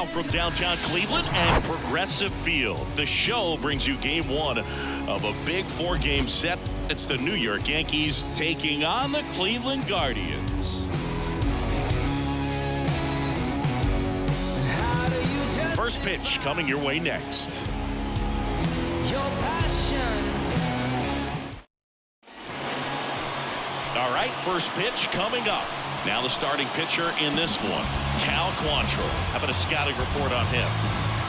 now from downtown Cleveland and Progressive Field. The show brings you game one of a big four-game set. It's the New York Yankees taking on the Cleveland Guardians. First pitch coming your way next. All right, first pitch coming up. Now the starting pitcher in this one, Cal Quantrill. How about a scouting report on him?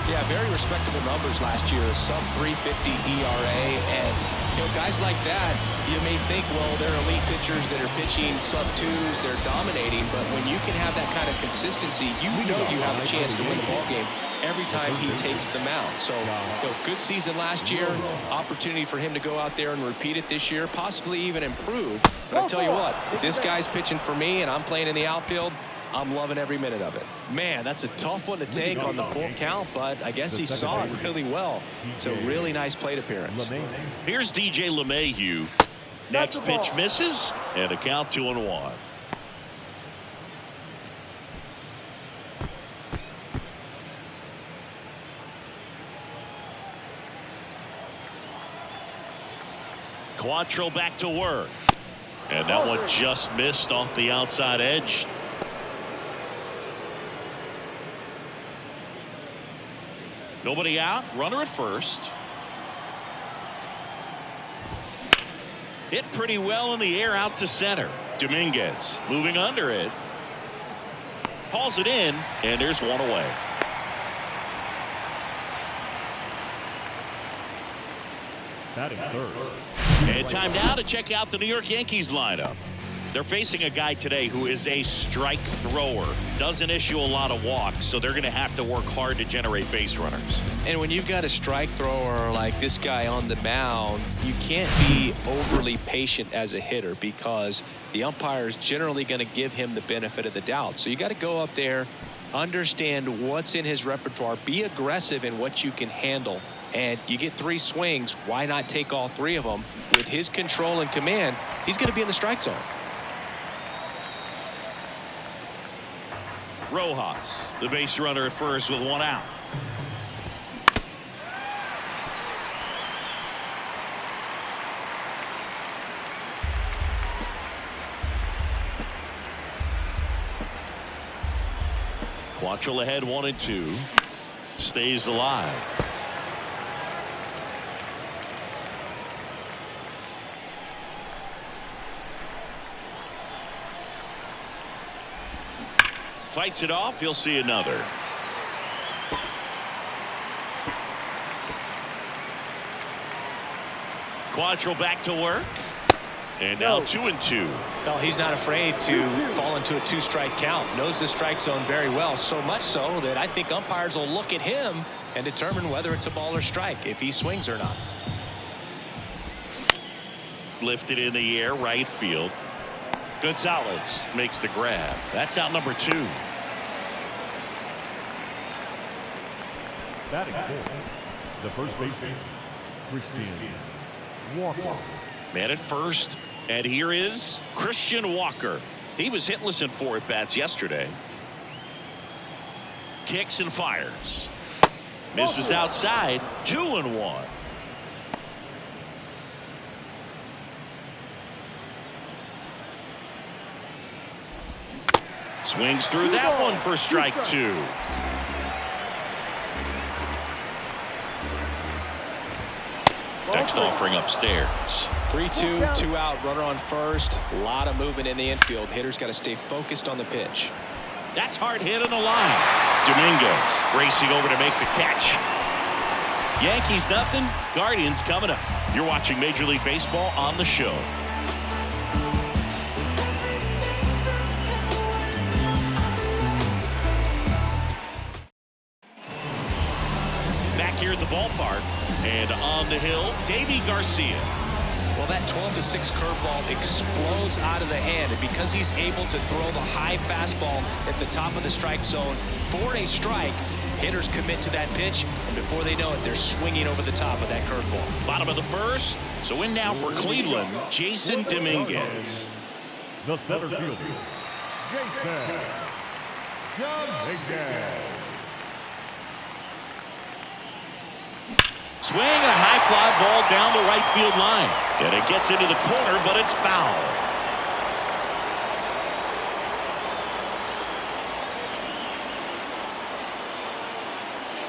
Yeah, very respectable numbers last year, a sub 350 ERA, and guys like that, you may think, well, they're elite pitchers that are pitching sub twos, they're dominating, but when you can have that kind of consistency, you know you have a chance to win the ball game every time he takes the mound. So, good season last year, opportunity for him to go out there and repeat it this year, possibly even improve. But I tell you what, if this guy's pitching for me and I'm playing in the outfield, I'm loving every minute of it. Man, that's a tough one to take on the full count, but I guess he saw it really well. It's a really nice plate appearance. Here's DJ LeMahieu. Next pitch misses, and a count 2-1. Quantrill back to work. And that one just missed off the outside edge. Nobody out, runner at first. Hit pretty well in the air out to center. Dominguez moving under it. Hauls it in, and there's one away. Batting third. And time now to check out the New York Yankees lineup. They're facing a guy today who is a strike thrower, doesn't issue a lot of walks, so they're going to have to work hard to generate base runners. And when you've got a strike thrower like this guy on the mound, you can't be overly patient as a hitter because the umpire is generally going to give him the benefit of the doubt. So you got to go up there, understand what's in his repertoire, be aggressive in what you can handle. And you get 3 swings, why not take all 3 of them? With his control and command, he's going to be in the strike zone. Rojas, the base runner at first with 1 out. Quantrill ahead 1-2. Stays alive. Fights it off. You'll see another. Quantrill back to work. And now 2-2. Well, he's not afraid to fall into a 2-strike count. Knows the strike zone very well. So much so that I think umpires will look at him and determine whether it's a ball or strike, if he swings or not. Lifted in the air, right field. Gonzalez makes the grab. That's out number 2. Batting fourth. The first baseman, Christian Walker. Man at first, and here is Christian Walker. He was hitless in 4 at-bats yesterday. Kicks and fires. Misses outside. 2-1. Swings through that one for strike 2. Next offering upstairs. 3-2, 2 out, runner on first. A lot of movement in the infield. Hitter's got to stay focused on the pitch. That's hard hit in the line. Dominguez racing over to make the catch. Yankees nothing, Guardians coming up. You're watching Major League Baseball on the show. Back here at the ballpark and on the hill, Davy Garcia. Well, that 12-6 curveball explodes out of the hand, and because he's able to throw the high fastball at the top of the strike zone for a strike, hitters commit to that pitch, and before they know it, they're swinging over the top of that curveball. Bottom of the first. So in now for Cleveland, Jason Dominguez. The center fielder, Jason Dominguez. Swing, a high fly ball down the right field line. And it gets into the corner, but it's foul.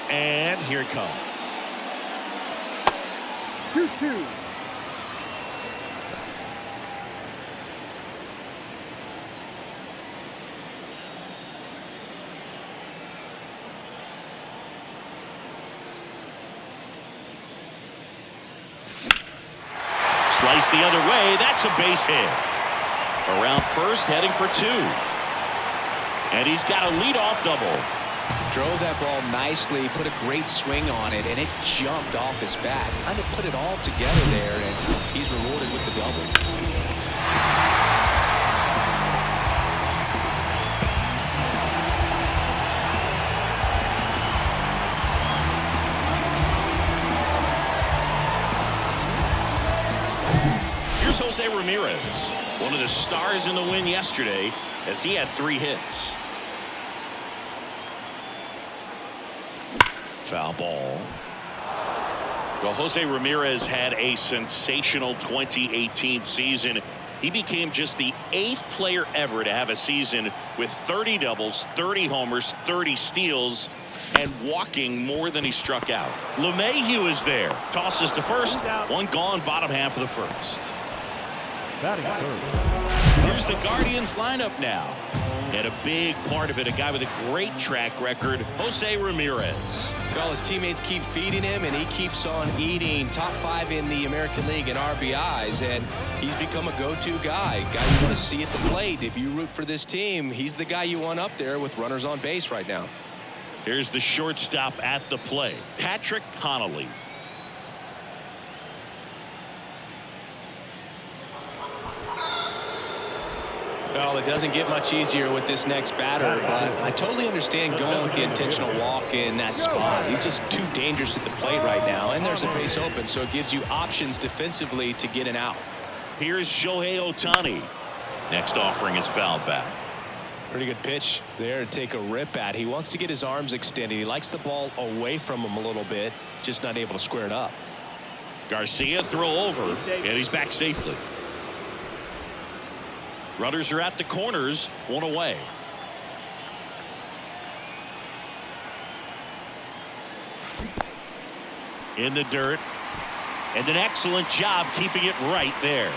And here it comes. 2-2. Slice the other way. That's a base hit. Around first, heading for 2. And he's got a leadoff double. Drove that ball nicely, put a great swing on it, and it jumped off his bat. Kind of put it all together there, and he's rewarded with the double. Here's Jose Ramirez, one of the stars in the win yesterday, as he had 3 hits. Foul ball. Well, Jose Ramirez had a sensational 2018 season. He became just the 8th player ever to have a season with 30 doubles, 30 homers, 30 steals, and walking more than he struck out. LeMahieu is there. Tosses to first. 1 gone, bottom half of the first. Batting third. Here's the Guardians lineup now. And a big part of it, a guy with a great track record, Jose Ramirez. Well, his teammates keep feeding him, and he keeps on eating. Top 5 in the American League in RBIs, and he's become a go-to guy you want to see at the plate. If you root for this team, he's the guy you want up there with runners on base right now. Here's the shortstop at the plate, Patrick Connolly. Well, it doesn't get much easier with this next batter, but I totally understand going with the intentional walk in that spot. He's just too dangerous at the plate right now, and there's a base open, so it gives you options defensively to get an out. Here's Shohei Ohtani. Next offering is fouled back. Pretty good pitch there to take a rip at. He wants to get his arms extended. He likes the ball away from him a little bit, just not able to square it up. Garcia throw over, and he's back safely. Runners are at the corners, 1 away. In the dirt, and an excellent job keeping it right there.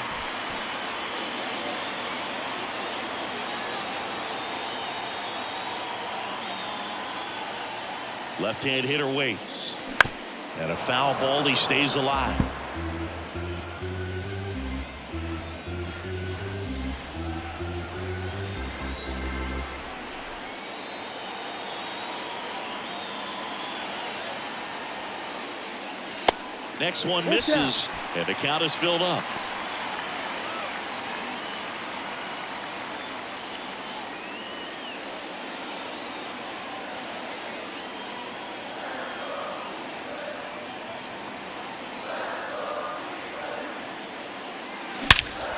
Left-hand hitter waits, and a foul ball. He stays alive. Next one misses, and the count is filled up.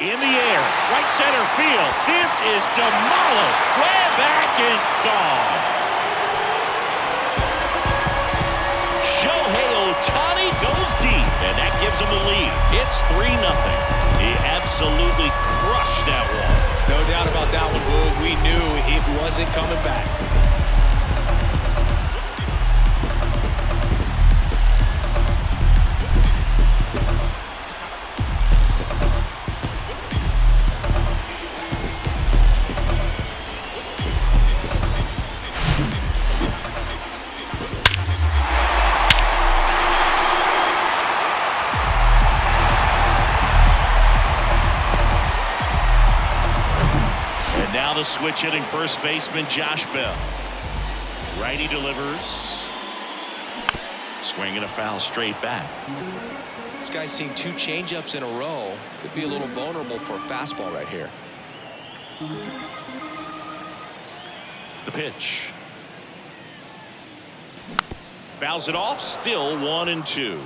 In the air, right center field. This is demolished. Way back and gone. Shohei Ohtani goes deep, and that gives him the lead. It's 3-0. He absolutely crushed that one. No doubt about that one, Boog. We knew it wasn't coming back. Now the switch hitting first baseman Josh Bell. Righty delivers. Swing and a foul straight back. This guy's seen 2 changeups in a row. Could be a little vulnerable for a fastball right here. The pitch. Fouls it off. Still 1-2.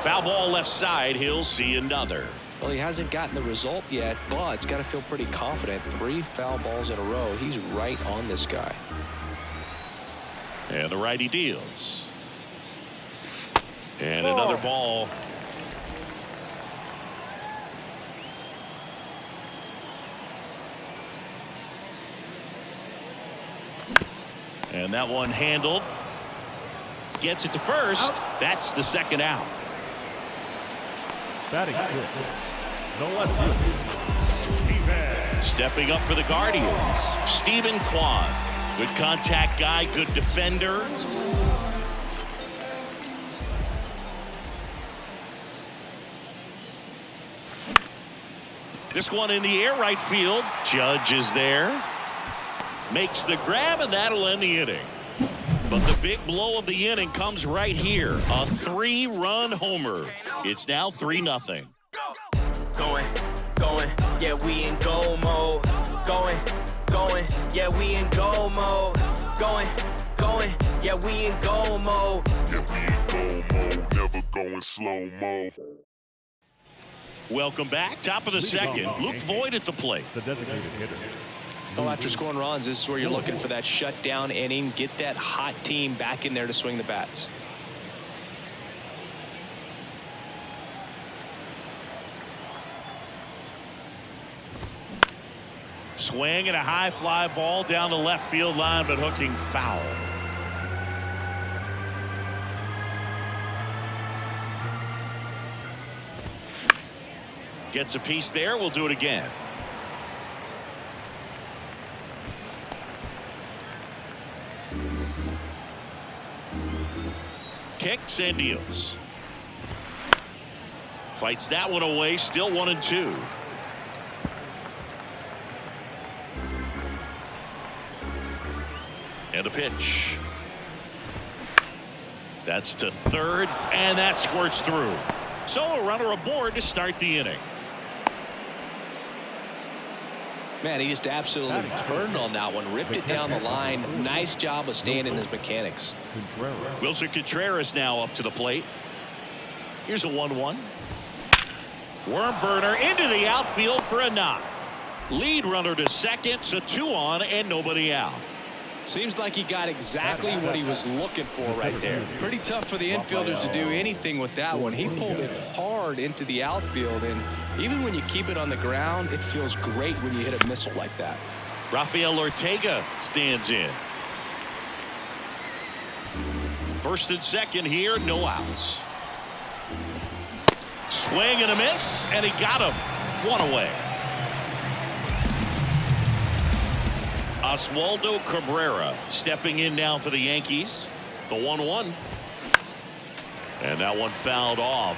Foul ball left side. He'll see another. Well, he hasn't gotten the result yet, but he's got to feel pretty confident. 3 foul balls in a row. He's right on this guy. And the righty deals. And another ball. And that one handled. Gets it to first. That's the second out. Batting fifth, the left fielder. Stepping up for the Guardians, Stephen Kwan. Good contact guy, good defender. This one in the air, right field. Judge is there. Makes the grab, and that'll end the inning. But the big blow of the inning comes right here. A 3-run homer. It's now 3-0. Going, yeah, we in goal mode. Going, yeah, we in goal mode. Going, yeah, we in goal mode. Yeah, we in goal mode, never going slow mo. Welcome back. Top of the second. Luke Voigt at the plate. The designated hitter. Well, after scoring runs, this is where you're looking for that shutdown inning. Get that hot team back in there to swing the bats. Swing and a high fly ball down the left field line, but hooking foul. Gets a piece there. We'll do it again. Kicks and deals. Fights that one away. Still 1-2. And a pitch. That's to third, and that squirts through. So a runner aboard to start the inning. Man, he just absolutely turned on that one, ripped it down the line. Nice job of staying in his mechanics. Wilson Contreras now up to the plate. Here's a 1-1. Worm burner into the outfield for a knock. Lead runner to second, so 2 on and nobody out. Seems like he got exactly what he was looking for right there. Pretty tough for the infielders to do anything with that one. He pulled it hard into the outfield, and even when you keep it on the ground, it feels great when you hit a missile like that. Rafael Ortega stands in. First and second here, no outs. Swing and a miss, and he got him. 1 away. Oswaldo Cabrera stepping in now for the Yankees. The 1-1. And that one fouled off.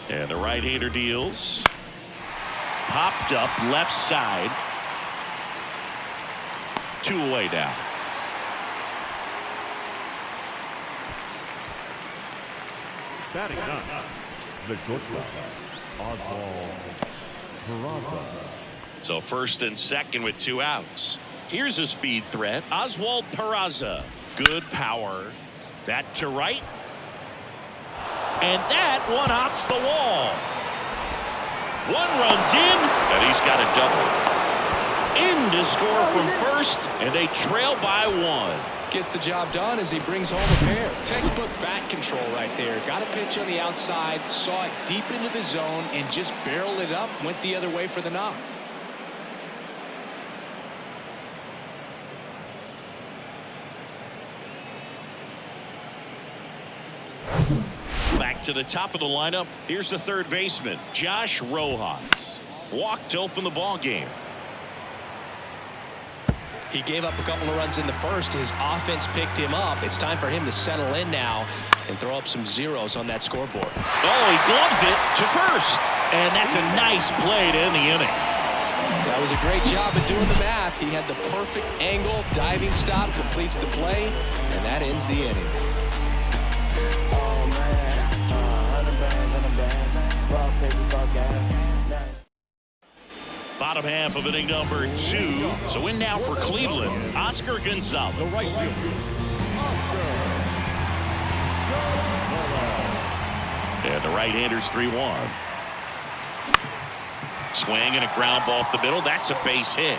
And the right-hander deals. Popped up left side. 2 away now. Batting ninth, the shortstop, Oswald Peraza. So first and second with 2 outs. Here's a speed threat. Oswald Peraza. Good power. That to right. And that one hops the wall. One runs in, and he's got a double. In to score from first, and they trail by 1. Gets the job done as he brings home a pair. Textbook bat control right there. Got a pitch on the outside, saw it deep into the zone, and just barreled it up, went the other way for the knock. Back to the top of the lineup. Here's the third baseman, Josh Rojas. Walked to open the ball game. He gave up a couple of runs in the first. His offense picked him up. It's time for him to settle in now and throw up some zeros on that scoreboard. Oh, he gloves it to first. And that's a nice play to end the inning. That was a great job of doing the math. He had the perfect angle. Diving stop completes the play, and that ends the inning. Bottom half of inning number 2. So in now for Cleveland, Oscar Gonzalez. The right fielder, Oscar the right-hander's 3-1. Swing and a ground ball up the middle. That's a base hit.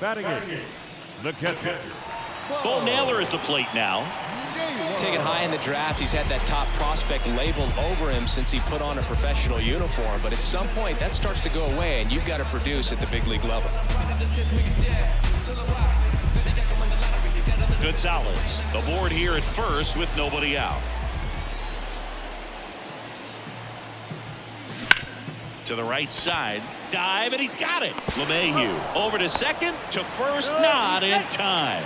Batting it, the catcher. Bo Naylor at the plate now. Taken high in the draft, he's had that top prospect labeled over him since he put on a professional uniform. But at some point, that starts to go away, and you've got to produce at the big league level. Gonzalez aboard here at first with nobody out. To the right side, dive, and he's got it. LeMahieu over to second, to first, not in time.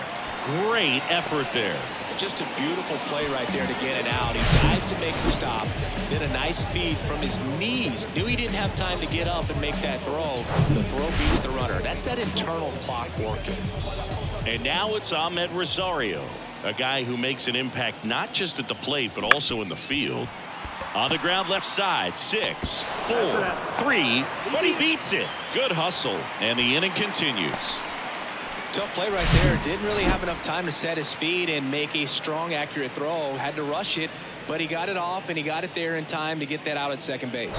Great effort there. Just a beautiful play right there to get it out. He dives to make the stop. Then a nice feed from his knees. Knew he didn't have time to get up and make that throw. The throw beats the runner. That's that internal clock working. And now it's Ahmed Rosario, a guy who makes an impact not just at the plate but also in the field. On the ground left side, 6, 4, 3, but he beats it. Good hustle, and the inning continues. Tough play right there. Didn't really have enough time to set his feet and make a strong, accurate throw. Had to rush it, but he got it off, and he got it there in time to get that out at second base.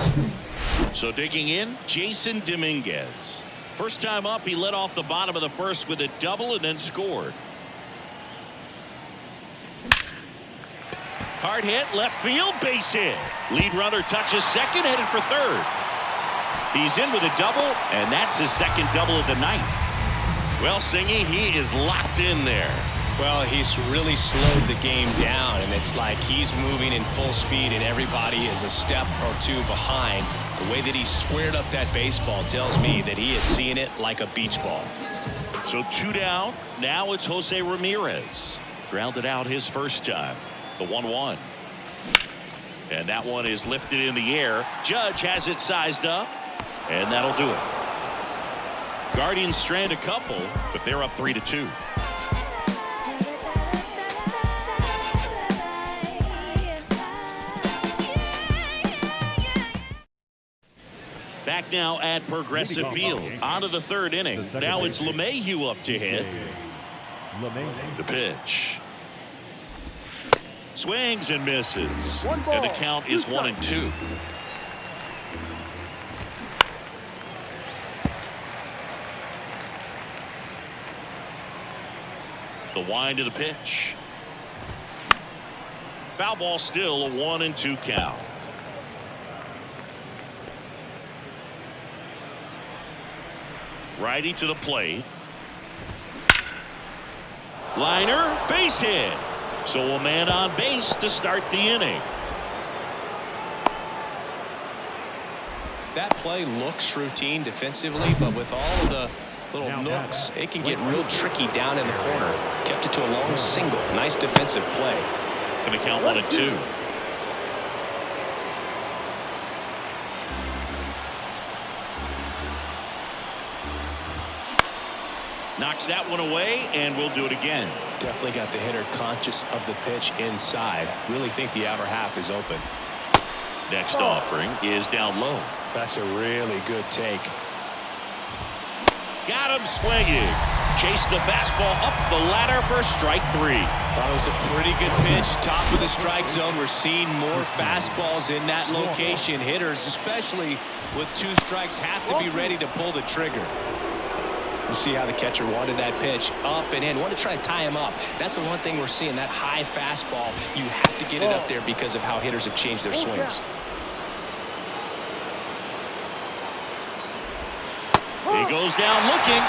So digging in, Jason Dominguez. First time up, he led off the bottom of the first with a double and then scored. Hard hit, left field, base hit. Lead runner touches second, headed for third. He's in with a double, and that's his second double of the night. Well, Singy, he is locked in there. Well, he's really slowed the game down, and it's like he's moving in full speed, and everybody is a step or two behind. The way that he squared up that baseball tells me that he is seeing it like a beach ball. So 2 down. Now it's Jose Ramirez. Grounded out his first time. The 1-1. And that one is lifted in the air. Judge has it sized up, and that'll do it. Guardians strand a couple, but they're up 3-2. Back now at Progressive Field. On to the third inning. Now it's LeMahieu up to hit. The pitch. Swings and misses. And the count is 1-2. The wind of the pitch. Foul ball, still a 1-2 count. Righty to the plate. Liner, base hit. So a man on base to start the inning. That play looks routine defensively, but with all of the little nooks, it can get real tricky down in the corner. Kept it to a long single. Nice defensive play. Going to count 1-2. Knocks that one away, and we'll do it again. Definitely got the hitter conscious of the pitch inside. Really think the outer half is open. Next offering is down low. That's a really good take. Got him swinging. Chased the fastball up the ladder for strike 3. Thought it was a pretty good pitch. Top of the strike zone. We're seeing more fastballs in that location. Hitters, especially with 2 strikes, have to be ready to pull the trigger. Let's see how the catcher wanted that pitch up and in. Want to try and tie him up. That's the one thing we're seeing, that high fastball. You have to get it up there because of how hitters have changed their swings. He goes down looking.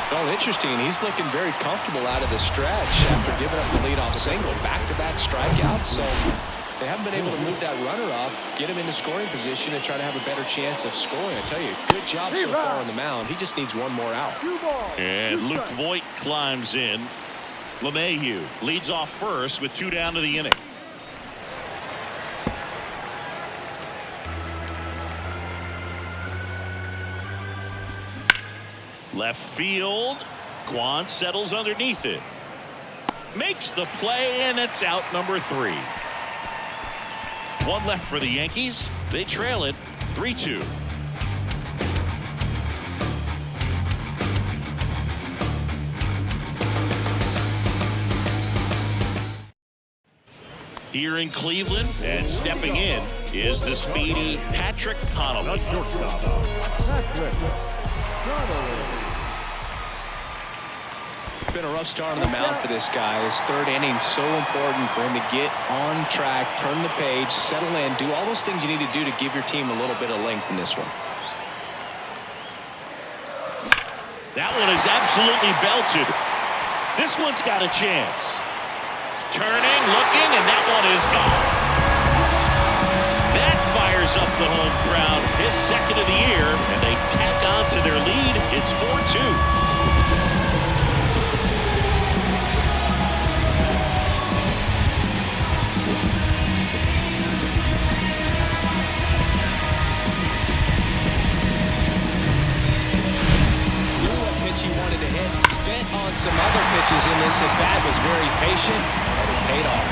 Well, interesting. He's looking very comfortable out of the stretch after giving up the leadoff single. Back-to-back strikeouts. So they haven't been able to move that runner up, get him into scoring position, and try to have a better chance of scoring. I tell you, good job so far on the mound. He just needs one more out. And Luke Voit climbs in. LeMahieu leads off first with 2 down to the inning. Left field. Quan settles underneath it. Makes the play, and it's out number 3. 1 left for the Yankees. They trail it 3-2. Here in Cleveland, and stepping in is the speedy Patrick Connolly. The shortstop, Patrick Connolly. It's been a rough start on the mound for this guy. His third inning so important for him to get on track, turn the page, settle in, do all those things you need to do to give your team a little bit of length in this one. That one is absolutely belted. This one's got a chance. Turning, looking, and that one is gone. That fires up the home crowd. His second of the year, and they tack on to their lead. It's 4-2. He wanted to hit, spent on some other pitches in this at bat, was very patient, and it paid off.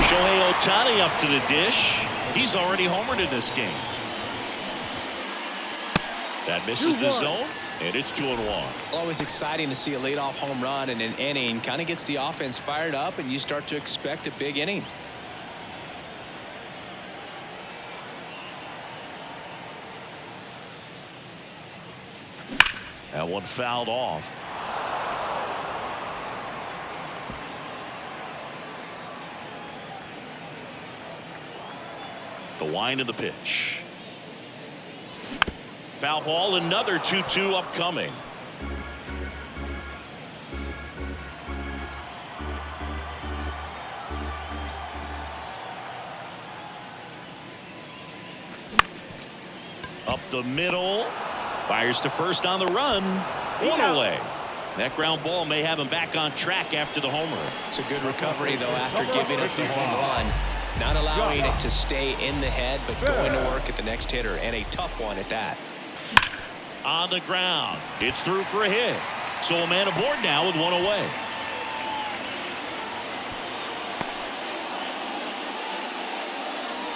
Shohei Ohtani up to the dish. He's already homered in this game. That misses the zone, and it's 2-1. Always exciting to see a leadoff home run in an inning. Kind of gets the offense fired up, and you start to expect a big inning. That one fouled off. The wind of the pitch. Foul ball, another 2-2 upcoming. Up the middle. Fires to first on the run. One away. That ground ball may have him back on track after the homer. It's a good recovery, though, after giving up the home run. Not allowing it to stay in the head, but going to work at the next hitter, and a tough one at that. On the ground. It's through for a hit. So a man aboard now with one away.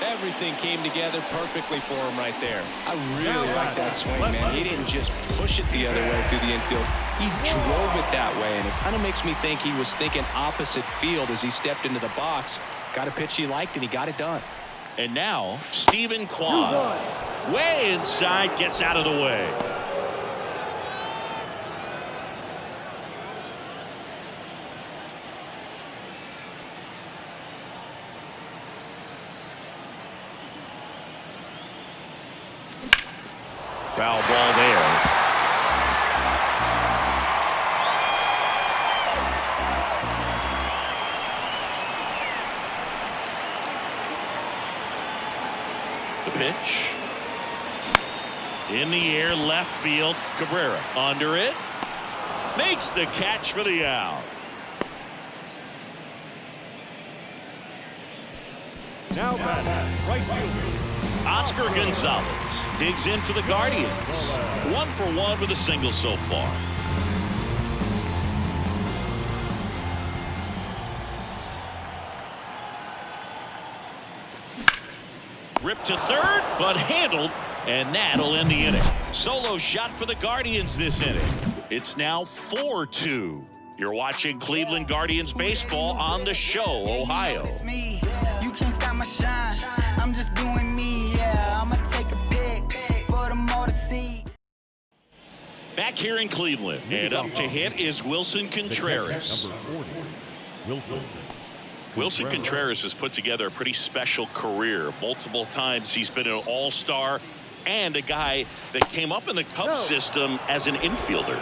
Everything came together perfectly for him right there. I really like that swing, man. He didn't just push it the other way through the infield. He drove it that way, and it kind of makes me think he was thinking opposite field as he stepped into the box. Got a pitch he liked, and he got it done. And now, Stephen Kwan. Way inside, gets out of the way. Foul ball there. The pitch. In the air, left field. Cabrera under it. Makes the catch for the out. Now batting, right fielder. Oscar Gonzalez digs in for the Guardians. 1 for 1 with a single so far. Ripped to third, but handled, and that'll end the inning. Solo shot for the Guardians this inning. It's now 4-2. You're watching Cleveland Guardians baseball on the show, Ohio. You can't stop my shine. I'm just doing me, yeah. I'ma take a pic for them all to see. Back here in Cleveland, and up to hit is Wilson Contreras. Number 40, Wilson Contreras has put together a pretty special career. Multiple times he's been an all-star and a guy that came up in the Cubs system as an infielder.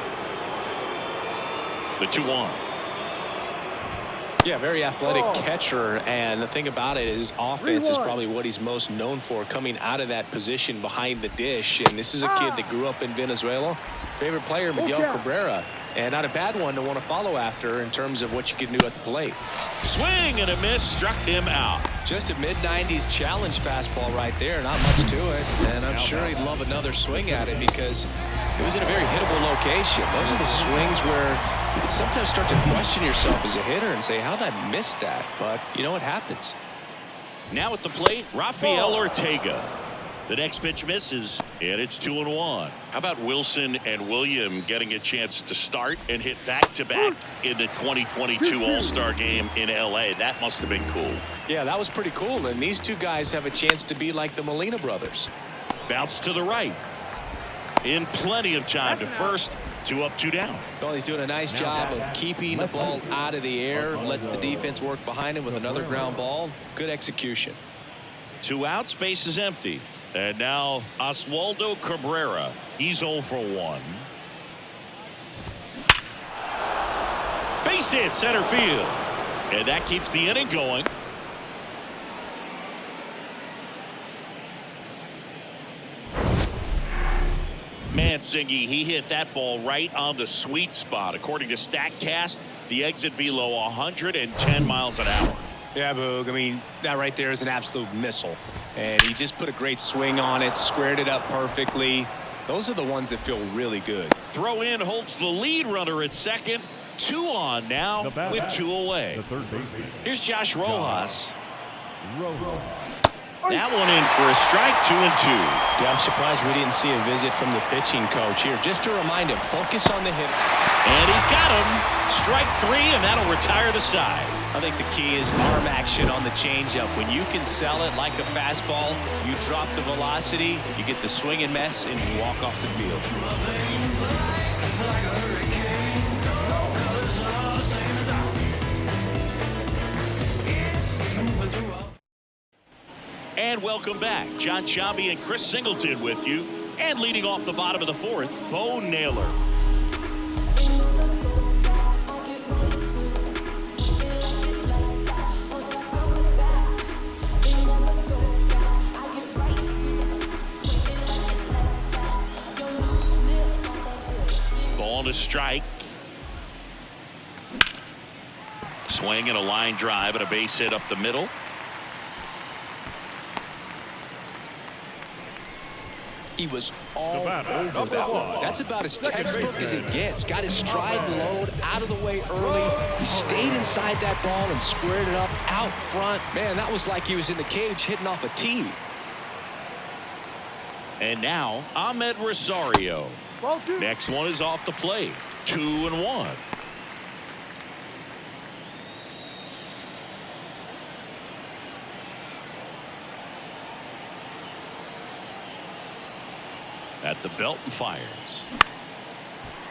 The 2-1. Yeah, very athletic catcher, and the thing about it is offense is probably what he's most known for, coming out of that position behind the dish. And this is a kid that grew up in Venezuela. Favorite player, Miguel Cabrera, and not a bad one to want to follow after in terms of what you can do at the plate. Swing and a miss, struck him out. Just a mid-90s challenge fastball right there, not much to it, and I'm sure he'd love another swing at it because it was in a very hittable location. Those are the swings where you can sometimes start to question yourself as a hitter and say, how did I miss that? But you know what happens. Now at the plate, Rafael Ortega. The next pitch misses, and it's 2-1. How about Wilson and William getting a chance to start and hit back-to-back in the 2022 All-Star Game in L.A.? That must have been cool. Yeah, that was pretty cool, and these two guys have a chance to be like the Molina brothers. Bounce to the right. In plenty of time to first. 2 up, 2 down. Well, he's doing a nice job of keeping the ball out of the air, lets the defense work behind him with another ground ball. Good execution. 2 outs, base is empty. And now Oswaldo Cabrera. He's 0 for 1. Base hit center field. And that keeps the inning going. Mansingi, he hit that ball right on the sweet spot. According to StatCast, the exit velo 110 miles an hour. Yeah, Boog. I mean, that right there is an absolute missile. And he just put a great swing on it, squared it up perfectly. Those are the ones that feel really good. Throw in holds the lead runner at second. 2 on now with 2 away. The third baseman. Here's Josh Rojas. Rojo. That one in for a strike. 2-2. Yeah, I'm surprised we didn't see a visit from the pitching coach here. Just to remind him, focus on the hitter. And he got him. Strike 3, and that'll retire the side. I think the key is arm action on the changeup. When you can sell it like a fastball, you drop the velocity, you get the swing and miss, and you walk off the field. And welcome back. John Sciambi and Chris Singleton with you. And leading off the bottom of the 4th, Bo Naylor. Ball to strike. Swing and a line drive and a base hit up the middle. He was all over that one. That's about as textbook as it gets. Got his stride load out of the way early. He stayed inside that ball and squared it up out front. Man, that was like he was in the cage hitting off a tee. And now Ahmed Rosario. Next one is off the plate. 2-1. At the belt and fires.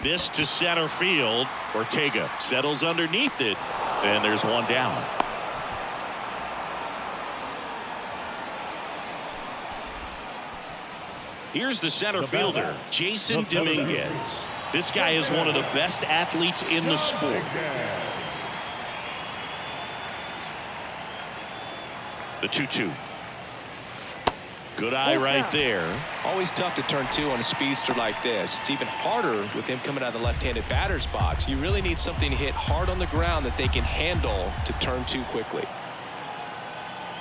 This to center field. Ortega settles underneath it, and there's one down. Here's the center fielder, Jason Dominguez. This guy is one of the best athletes in the sport. The 2-2. Good eye right there. Always tough to turn 2 on a speedster like this. It's even harder with him coming out of the left-handed batter's box. You really need something to hit hard on the ground that they can handle to turn 2 quickly.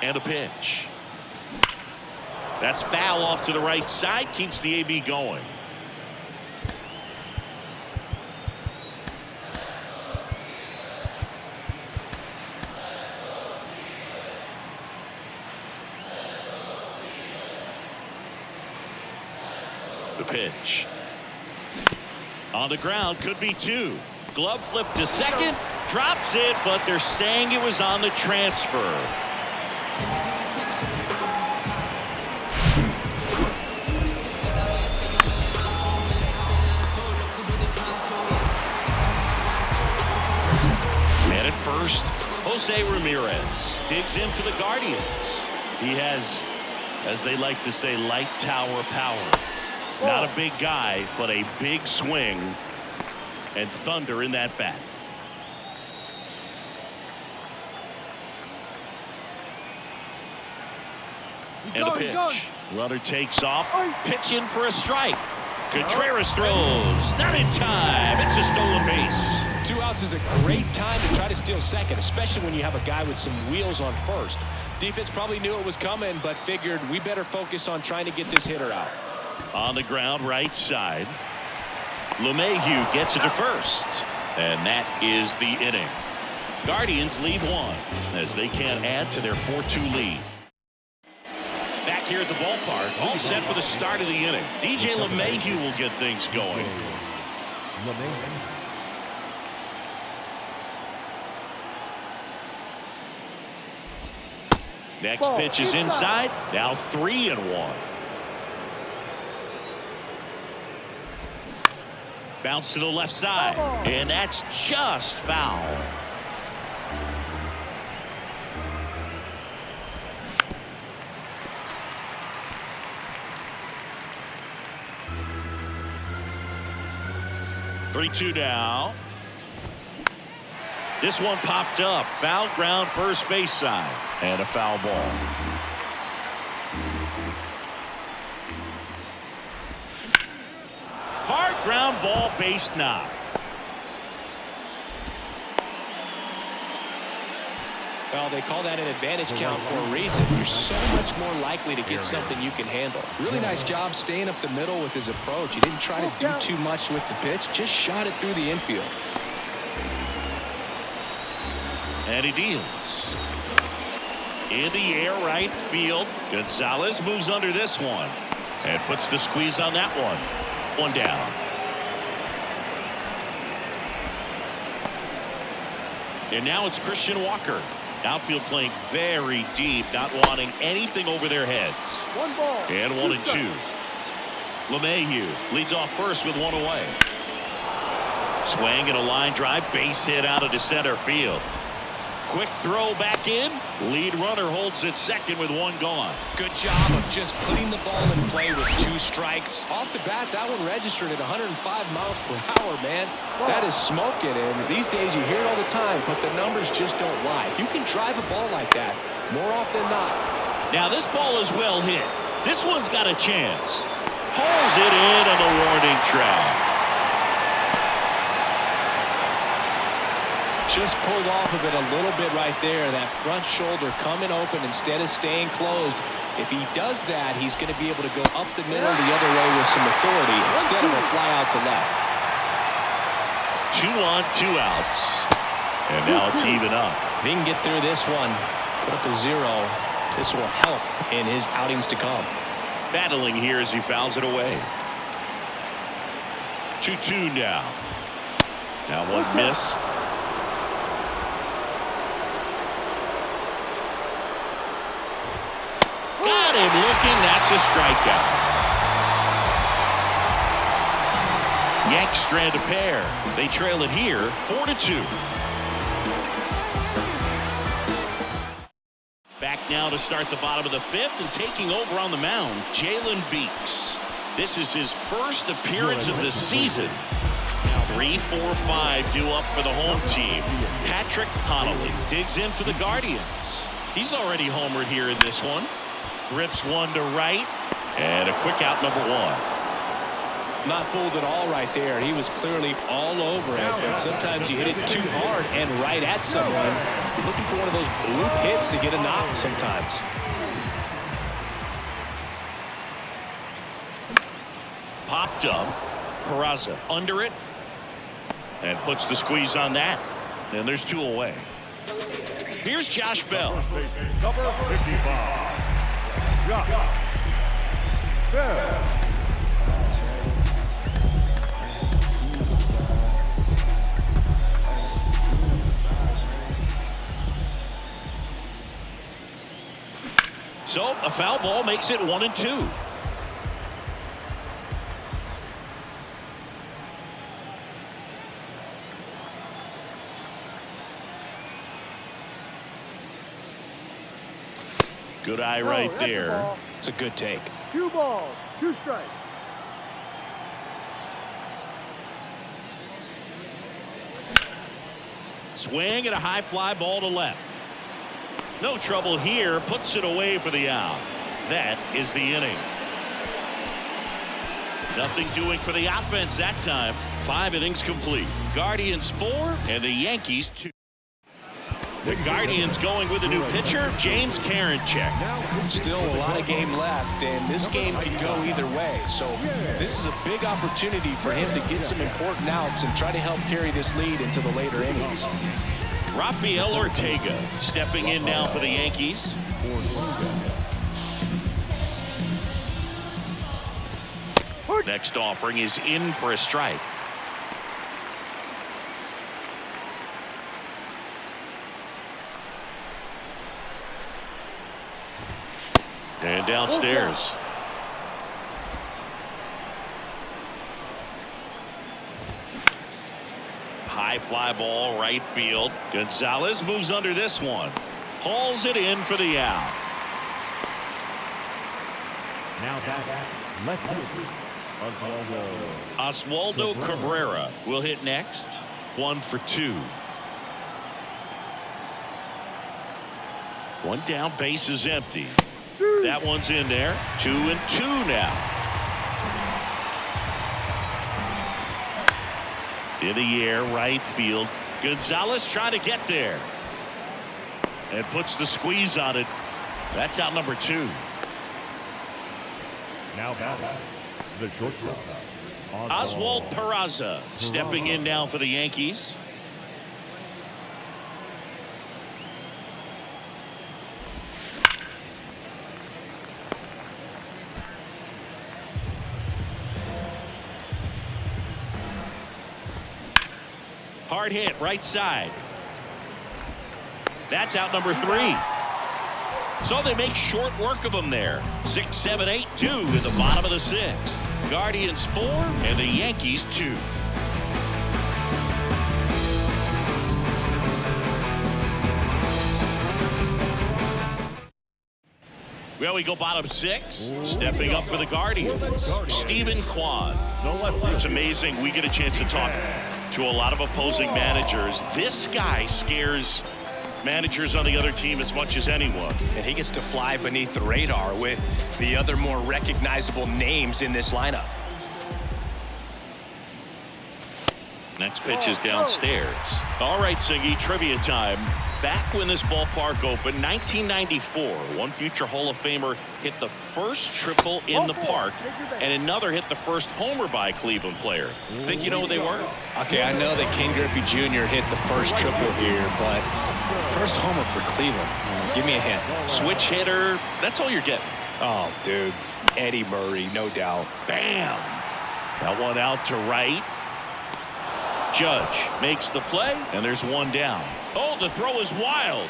And a pitch. That's foul off to the right side. Keeps the AB going. The pitch. On the ground, could be 2. Glove flip to second. Drops it, but they're saying it was on the transfer. And at first, Jose Ramirez digs in for the Guardians. He has, as they like to say, light tower power. Not a big guy, but a big swing and thunder in that bat. And a pitch. Runner takes off. Pitch in for a strike. Contreras throws. Not in time. It's a stolen base. 2 outs is a great time to try to steal second, especially when you have a guy with some wheels on first. Defense probably knew it was coming, but figured we better focus on trying to get this hitter out. On the ground, right side. LeMahieu gets it to first. And that is the inning. Guardians lead 1 as they can't add to their 4-2 lead. Back here at the ballpark, all set for the start of the inning. DJ LeMahieu will get things going. Next pitch is inside. Now 3-1. Bounce to the left side, and that's just foul. Three-two now. This one popped up. Foul ground first base side. And a foul ball. Hard ground ball, base knock. Well, they call that an advantage count for a reason. You're so much more likely to get something you can handle. Really nice job staying up the middle with his approach. He didn't try to do too much with the pitch, just shot it through the infield. And he deals. In the air, right field. Gonzalez moves under this one and puts the squeeze on that one. One down. And now it's Christian Walker. Outfield playing very deep, not wanting anything over their heads. One ball. And 1-2. LeMahieu leads off first with one away. Swing and a line drive, base hit out into center field. Quick throw back in. Lead runner holds it second with one gone. Good job of just putting the ball in play with 2 strikes. Off the bat, that one registered at 105 miles per hour, man. That is smoking, and these days you hear it all the time, but the numbers just don't lie. If you can drive a ball like that, more often than not. Now this ball is well hit. This one's got a chance. Hauls it in on the warning track. Just pulled off of it a little bit right there. That front shoulder coming open instead of staying closed. If he does that, he's going to be able to go up the middle the other way with some authority instead of a fly out to left. 2 on, 2 outs. And now it's even up. If he can get through this one, put up a 0, this will help in his outings to come. Battling here as he fouls it away. 2-2 now. Now one missed. Got him looking. That's a strikeout. Yanks strand a pair. They trail it here 4-2. Back now to start the bottom of the 5th, and taking over on the mound, Jalen Beeks. This is his first appearance of the season. 3-4-5 due up for the home team. Patrick Connolly digs in for the Guardians. He's already homered here in this one. Grips one to right, and a quick out, number 1. Not fooled at all right there. He was clearly all over it, but sometimes you hit it too hard and right at someone. You're looking for one of those bloop hits to get a knock sometimes. Popped up. Peraza under it and puts the squeeze on that. And there's 2 away. Here's Josh Bell. Number 55. Josh Bell. So a foul ball makes it 1-2. Good eye right there. It's a good take. 2 balls, 2 strikes. Swing and a high fly ball to left. No trouble here. Puts it away for the out. That is the inning. Nothing doing for the offense that time. 5 innings complete. Guardians 4 and the Yankees 2. The Guardians going with a new pitcher, James Karinchak. Still a lot of game left, and this game can go either way. So this is a big opportunity for him to get some important outs and try to help carry this lead into the later innings. Rafael Ortega stepping in now for the Yankees. Next offering is in for a strike. And downstairs. High fly ball, right field. Gonzalez moves under this one. Hauls it in for the out. Now back, left field, Oswaldo Cabrera will hit next. 1 for 2. One down, base is empty. That one's in there. 2-2 now. In the air, right field. Gonzalez trying to get there. And puts the squeeze on it. That's out number 2. Now back, the shortstop. Oswald Peraza stepping in now for the Yankees. Hard hit, right side. That's out number 3. So they make short work of them there. 6, 7, 8, 2 in the bottom of the 6th. Guardians 4 and the Yankees 2. Well, we go bottom 6. Stepping up for the Guardians, Stephen Kwan. It's amazing. We get a chance to talk to a lot of opposing managers. This guy scares managers on the other team as much as anyone. And he gets to fly beneath the radar with the other more recognizable names in this lineup. Next pitch is downstairs. All right, Siggy, trivia time. Back when this ballpark opened, 1994, one future Hall of Famer hit the first triple in the park, and another hit the first homer by a Cleveland player. Think you know who they were? Okay, I know that Ken Griffey Jr. hit the first triple here, but first homer for Cleveland. Give me a hint. Switch hitter. That's all you're getting. Oh, dude. Eddie Murray, no doubt. Bam! That one out to right. Judge makes the play, and there's one down. Oh, the throw is wild.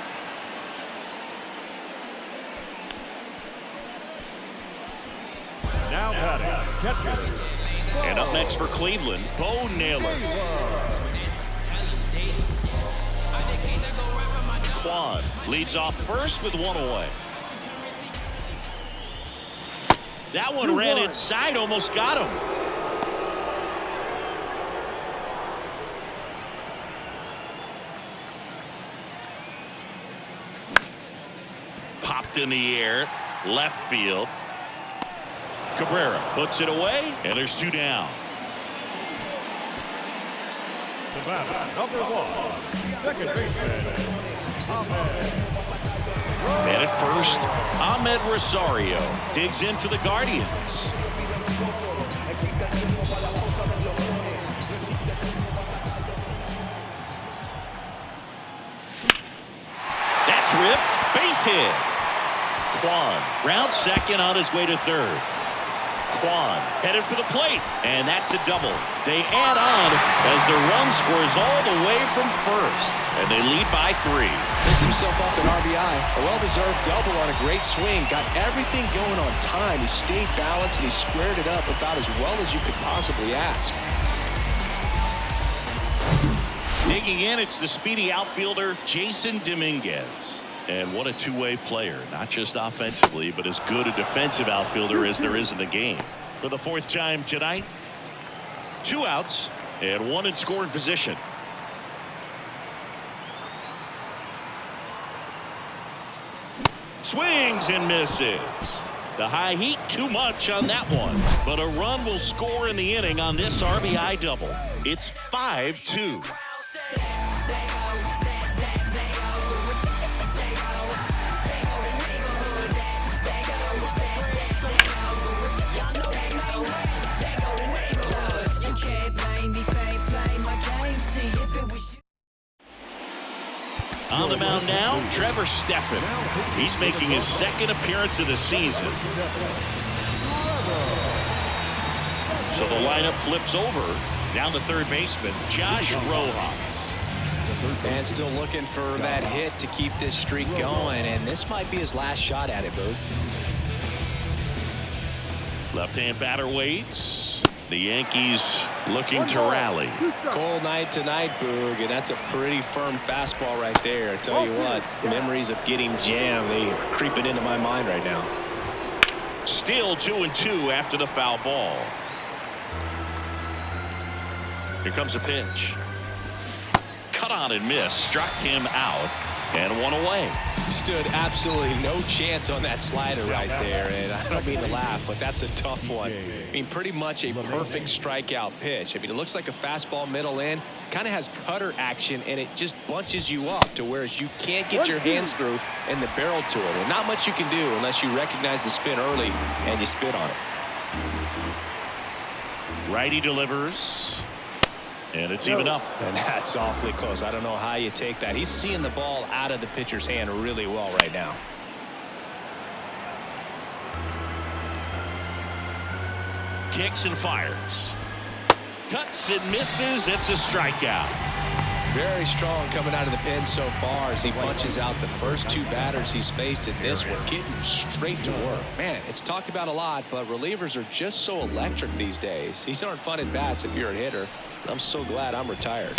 Now batting, catcher. And up next for Cleveland, Bo Naylor. Quan leads off first with one away. That one ran inside, almost got him. Popped in the air, left field. Cabrera puts it away, and there's 2 down. The batter, number 1, second baseman, And at first, Ahmed Rosario digs in for the Guardians. That's ripped, base hit. Quan round second on his way to third. Quan headed for the plate, and that's a double. They add on as the run scores all the way from first, and they lead by 3. Picks himself up an RBI. A well-deserved double on a great swing. Got everything going on time. He stayed balanced, and he squared it up about as well as you could possibly ask. Digging in, it's the speedy outfielder, Jason Dominguez. And what a two-way player, not just offensively, but as good a defensive outfielder as there is in the game. For the 4th time tonight, 2 outs and 1 in scoring position. Swings and misses. The high heat, too much on that one. But a run will score in the inning on this RBI double. It's 5-2. On the mound now, Trevor Steffen. He's making his 2nd appearance of the season. So the lineup flips over. Down to third baseman, Josh Rojas. And still looking for that hit to keep this streak going. And this might be his last shot at it, Boog. Left-hand batter waits. The Yankees looking to rally. Cold night tonight, Boog, and that's a pretty firm fastball right there. I tell you what, memories of getting jammed, they are creeping into my mind right now. Still 2-2 after the foul ball. Here comes a pitch. Cut on and miss. Struck him out and one away. Stood absolutely no chance on that slider right there, and I don't mean to laugh, but that's a tough one. I mean, pretty much a perfect strikeout pitch. I mean, it looks like a fastball middle in, kind of has cutter action, and it just bunches you up to where you can't get your hands through and the barrel to it. And not much you can do unless you recognize the spin early and you spit on it. Righty delivers. And it's even up. And that's awfully close. I don't know how you take that. He's seeing the ball out of the pitcher's hand really well right now. Kicks and fires. Cuts and misses. It's a strikeout. Very strong coming out of the pen so far as he punches out the first two batters he's faced in this one, getting straight to work. Man, it's talked about a lot, but relievers are just so electric these days. These aren't fun at bats if you're a hitter. I'm so glad I'm retired.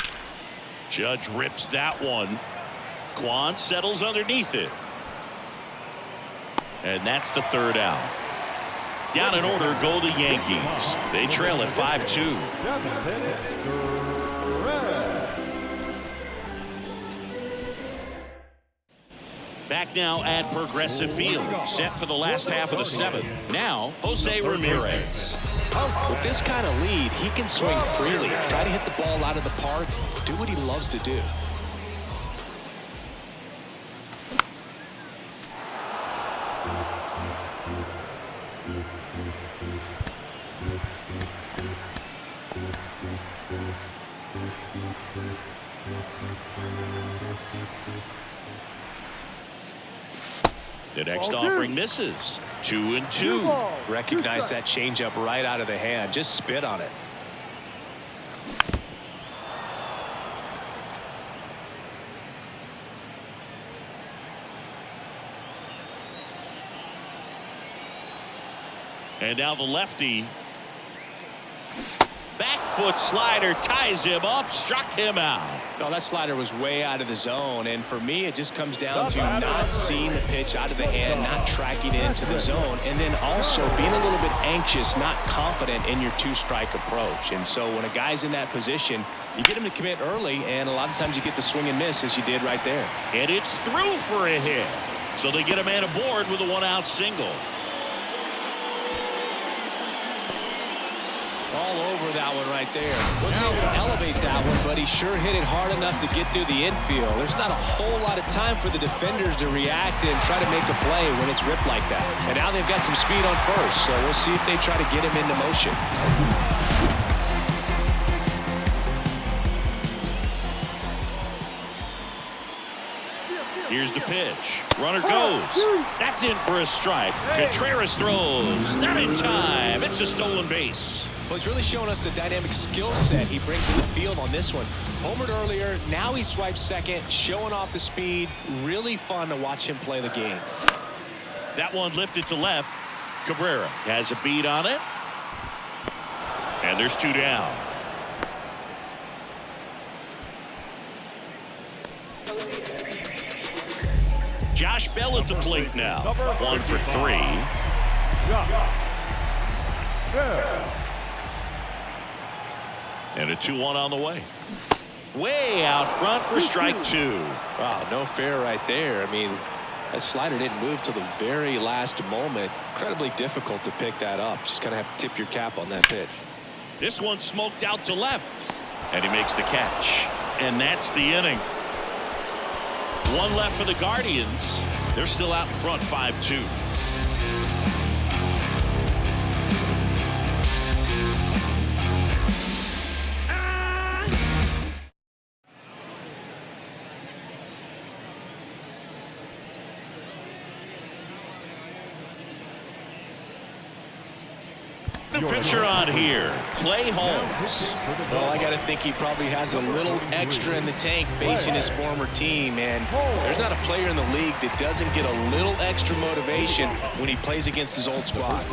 Judge rips that one. Kwan settles underneath it. And that's the third out. Down in order go the Yankees. They trail at 5-2. Back now at Progressive Field, set for the last half of the seventh. Now, Jose Ramirez. With this kind of lead, he can swing freely, try to hit the ball out of the park, do what he loves to do. The next offering misses. 2-2. Recognize that changeup right out of the hand. Just spit on it. And now the lefty. Back foot slider ties him up, struck him out. No, that slider was way out of the zone, and for me, it just comes down to not seeing the pitch out of the hand, not tracking it into the zone, and then also being a little bit anxious, not confident in your two-strike approach. And so when a guy's in that position, you get him to commit early, and a lot of times you get the swing and miss as you did right there. And it's through for a hit. So they get a man aboard with a one-out single. All over that one right there. Wasn't able to elevate that one, but he sure hit it hard enough to get through the infield. There's not a whole lot of time for the defenders to react and try to make a play when it's ripped like that. And now they've got some speed on first, so we'll see if they try to get him into motion. Here's the pitch. Runner goes. That's in for a strike. Contreras throws. Not in time. It's a stolen base. Well, he's really showing us the dynamic skill set he brings to the field on this one. Homered earlier, now he swipes second, showing off the speed. Really fun to watch him play the game. That one lifted to left. Cabrera has a beat on it. And there's two down. Josh Bell at the plate now. 1 for 3. And a 2-1 on the way. Way out front for strike 2. Wow, no fair right there. I mean, that slider didn't move till the very last moment. Incredibly difficult to pick that up. Just kind of have to tip your cap on that pitch. This one smoked out to left. And he makes the catch. And that's the inning. One left for the Guardians. They're still out in front 5-2. new pitcher on here, Clay Holmes. Well, I got to think he probably has a little extra in the tank facing his former team, and there's not a player in the league that doesn't get a little extra motivation when he plays against his old squad.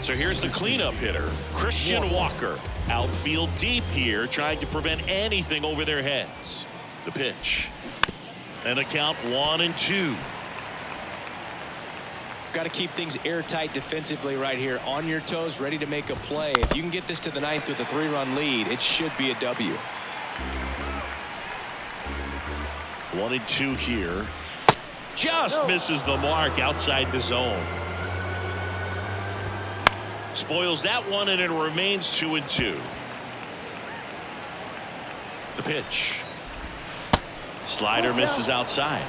So here's the cleanup hitter, Christian Walker. Outfield deep here, trying to prevent anything over their heads. The pitch. And the count 1-2. Got to keep things airtight defensively right here, on your toes, ready to make a play. If you can get this to the ninth with a 3-run lead, it should be a W. 1-2 here. Just misses the mark outside the zone. Spoils that one, and it remains 2-2. The pitch. Slider misses outside.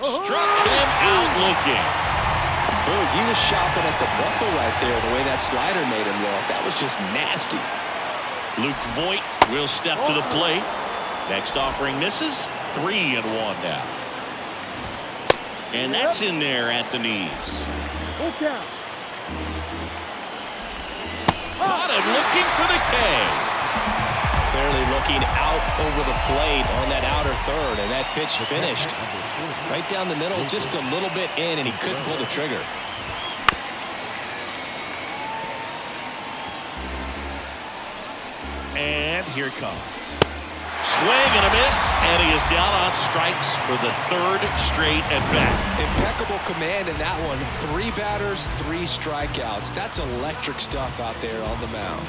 Struck him out looking. Boog, he was shopping at the buckle right there, the way that slider made him look. That was just nasty. Luke Voigt will step to the plate. Next offering misses. 3-1 now. And that's in there at the knees. Caught him looking for the K. Clearly looking out over the plate on that outer third, and that pitch finished right down the middle, just a little bit in, and he couldn't pull the trigger. And here it comes. Swing and a miss, and he is down on strikes for the third straight at bat. Impeccable command in that one. 3 batters, 3 strikeouts. That's electric stuff out there on the mound.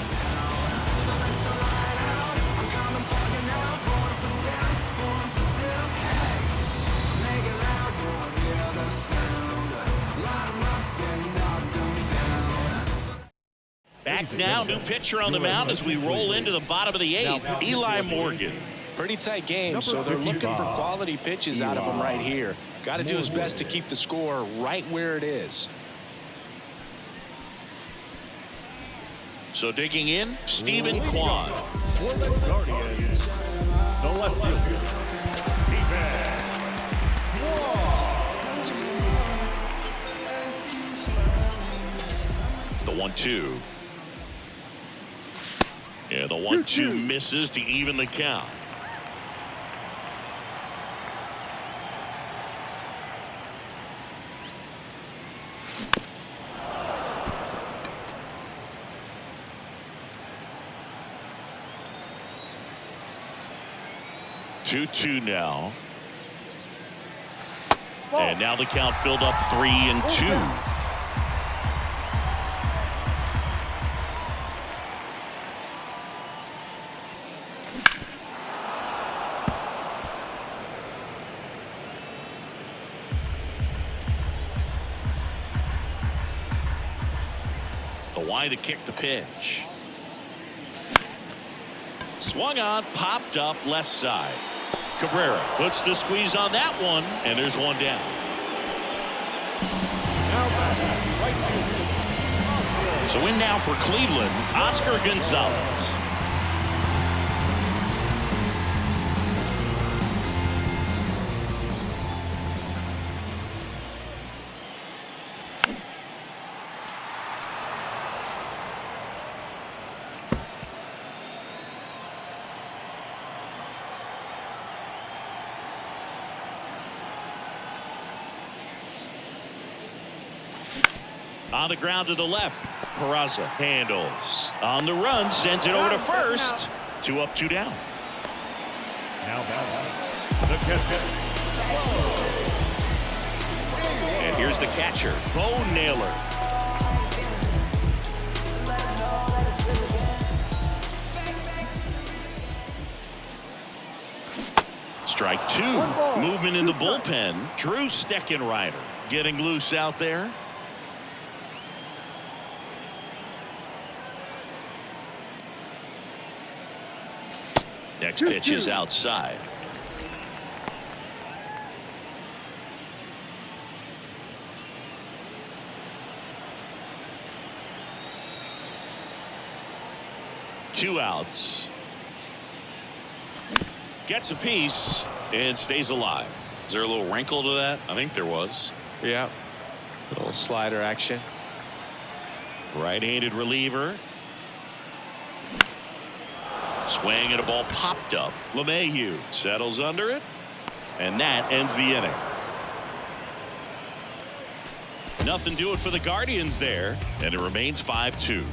Back now, new pitcher on the mound as we roll into the bottom of the 8th, Eli Morgan. Pretty tight game, so they're looking for quality pitches out of him right here. Got to do his best to keep the score right where it is. So digging in, Stephen Kwan. For the Guardians, the left fielder, Stephen Kwan. The 1-2. Yeah, the 1-2 misses to even the count. Two now. And now the count filled up 3-2. The wide to kick the pitch. Swung on, popped up left side. Cabrera puts the squeeze on that one, and there's one down. So in now for Cleveland, Oscar Gonzalez. On the ground to the left, Peraza handles. On the run, sends it over to first. 2 up, 2 down. Now back, the catcher. And here's the catcher, Bo Naylor. Strike 2. Movement in the bullpen. Drew Steckenrider getting loose out there. Next pitch is outside. Two outs. Gets a piece and stays alive. Is there a little wrinkle to that? I think there was. Yeah. Little slider action. Right-handed reliever. Swing and a ball popped up. LeMahieu settles under it. And that ends the inning. Nothing doing for the Guardians there. And it remains 5-2.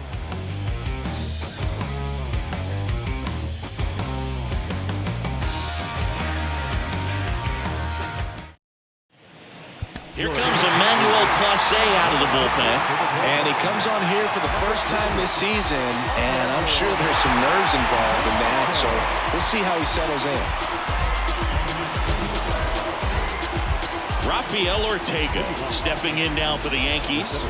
Here comes Emmanuel Clase out of the bullpen. And he comes on here for the first time this season, and I'm sure there's some nerves involved in that, so we'll see how he settles in. Rafael Ortega stepping in now for the Yankees.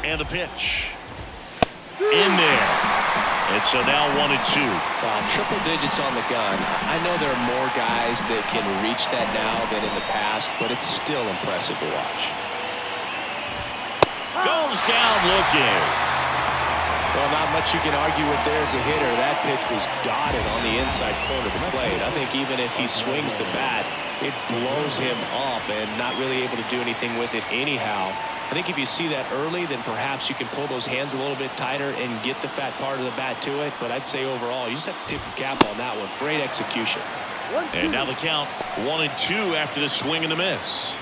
And the pitch. In there. And so now 1-2. Triple digits on the gun. I know there are more guys that can reach that now than in the past, but it's still impressive to watch. Goes down looking. Well, not much you can argue with there as a hitter. That pitch was dotted on the inside corner of the plate. I think even if he swings the bat, it blows him up and not really able to do anything with it anyhow. I think if you see that early, then perhaps you can pull those hands a little bit tighter and get the fat part of the bat to it. But I'd say overall, you just have to tip your cap on that one. Great execution. And now the count 1-2 after the swing and the miss.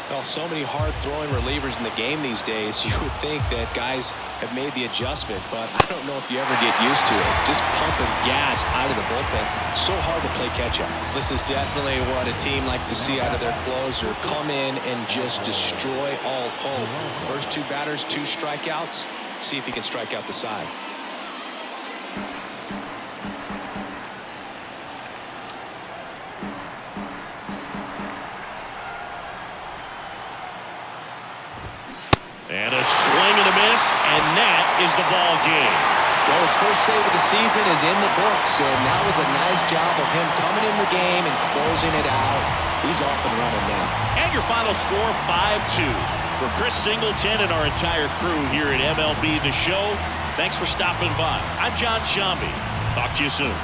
Well, so many hard-throwing relievers in the game these days, you would think that guys have made the adjustment, but I don't know if you ever get used to it. Just pumping gas out of the bullpen, so hard to play catch-up. This is definitely what a team likes to see out of their closer. Come in and just destroy all hope. First two batters, 2 strikeouts. See if he can strike out the side. And a swing and a miss, and that is the ball game. Well, his first save of the season is in the books, and that was a nice job of him coming in the game and closing it out. He's off and running now. And your final score, 5-2. For Chris Singleton and our entire crew here at MLB The Show, thanks for stopping by. I'm John Shambi. Talk to you soon.